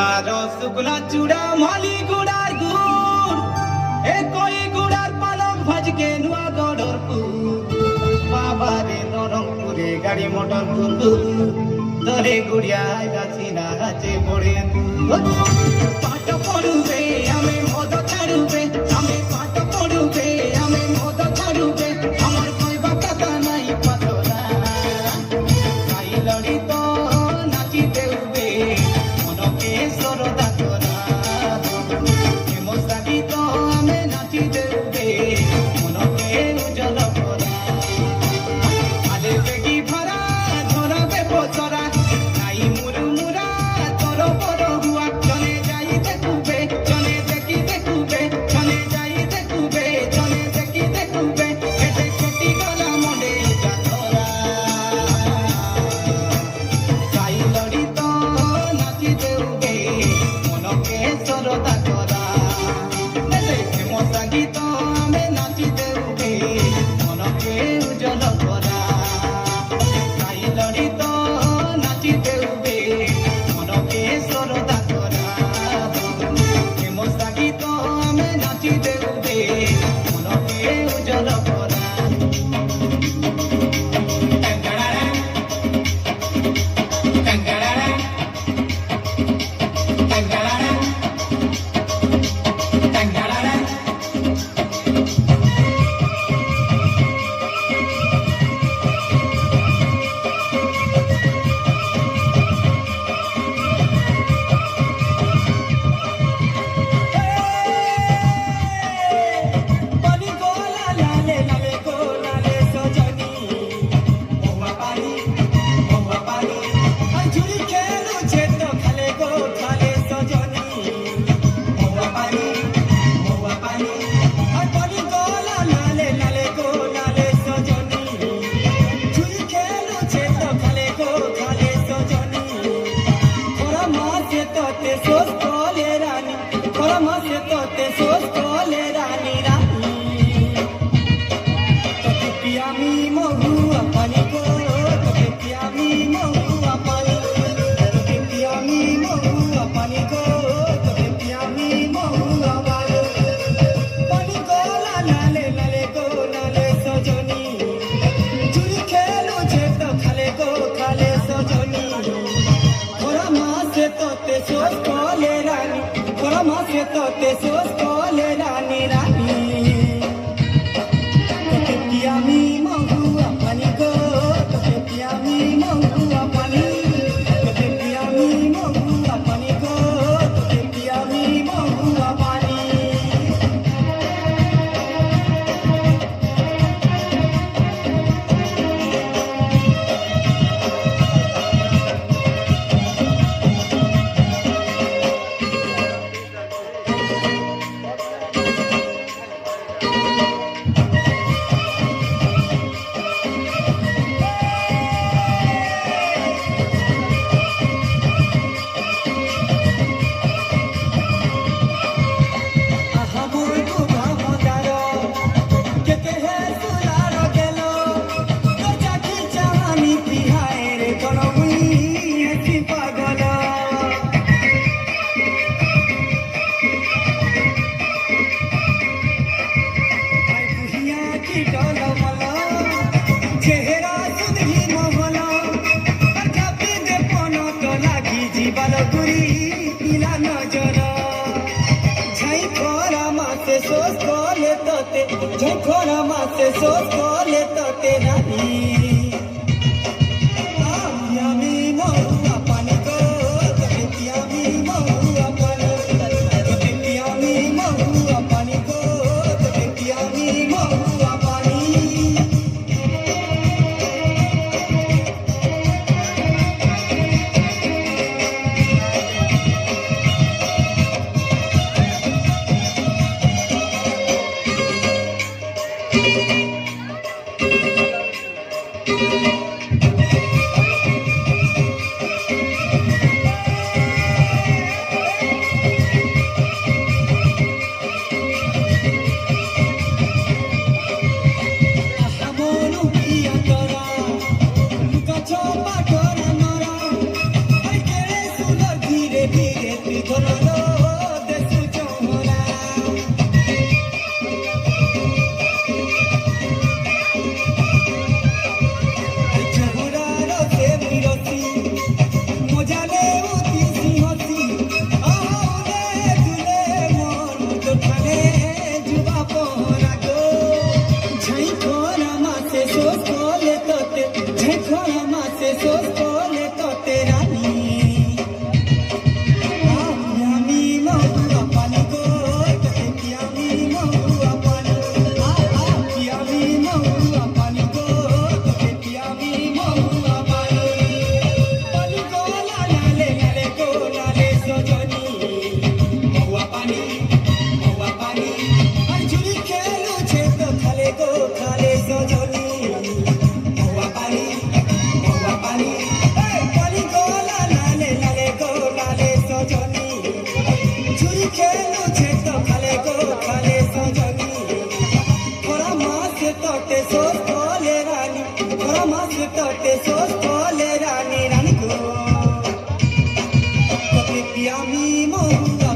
रसगुल्ला चूड़ा माली गुड़ार गुड़ ए कोई गुड़ार पालक भाज के नुआ गड़र बाबा रे नरमपुरे गाड़ी मोटर तरे गुड़िया गाछिना हाचे पड़े पाठ पढ़ुबे आमे मद छाड़ुबे आमे पाठ पढ़ुबे आमे मद छाड़ुबे हमर कहबा कथा नाही पातरा काई लड़ी तो नाची देउबे मनके सरदा करा हेमो साडी तो आमे नाची देउबे मनके उजल करा आले बेगी भरा धराबे पचरा नाई मुरुमुरा तोर बड़ हुआ जने जाई देखुबे जने देखी देखुबे जने जाई देखुबे जने देखी देखुबे एते कटी गला मडे जातरा काई लड़ी तो नाची देउबे मनके सरदा करा एते मसा गीत आमे नाची देउबे मनके उजल करा काई लड़ी तो नाची देउबे मनके सरदा करा मसा गीत आमे नाची देउबे मनके उजल करा पानी गोला लाले लाले गोला ले सजनी महुआ पानी झुरी खेलू छे तो खाले गो खाले सजनी महुआ पानी पानी गोला लाले लाले गोला ले सजनी झुरी खेलू छे तो खाले गो खाले सजनी थोड़ा मासे तो ते सोच कोले रानी थोड़ा मासे तो ते सोच कोले रानी पियामी महुआ पानी को पियामी महुआ पानी पियामी महुआ पानी को पियामी महुआ पानी पानी गोला लाले लाले गोला ले सजनी चुरी खेलो छे तो खाले गो खाले सजनी थोड़ा मासे तो ते सोच कोले रानी थोड़ा मासे तो ते सोच कोले रानी पियामी महुआ पानी को पियामी महुआ पानी पियामी महुआ पानी को पियामी महुआ पानी খরা মাসে সোস কলে তো তেরানি আমি মহুয়া পানি গো দেখি আমি মহুয়া পানি দেখি আমি মহুয়া পানি গো দেখি আমি মহুয়া পানি আমি মহুয়া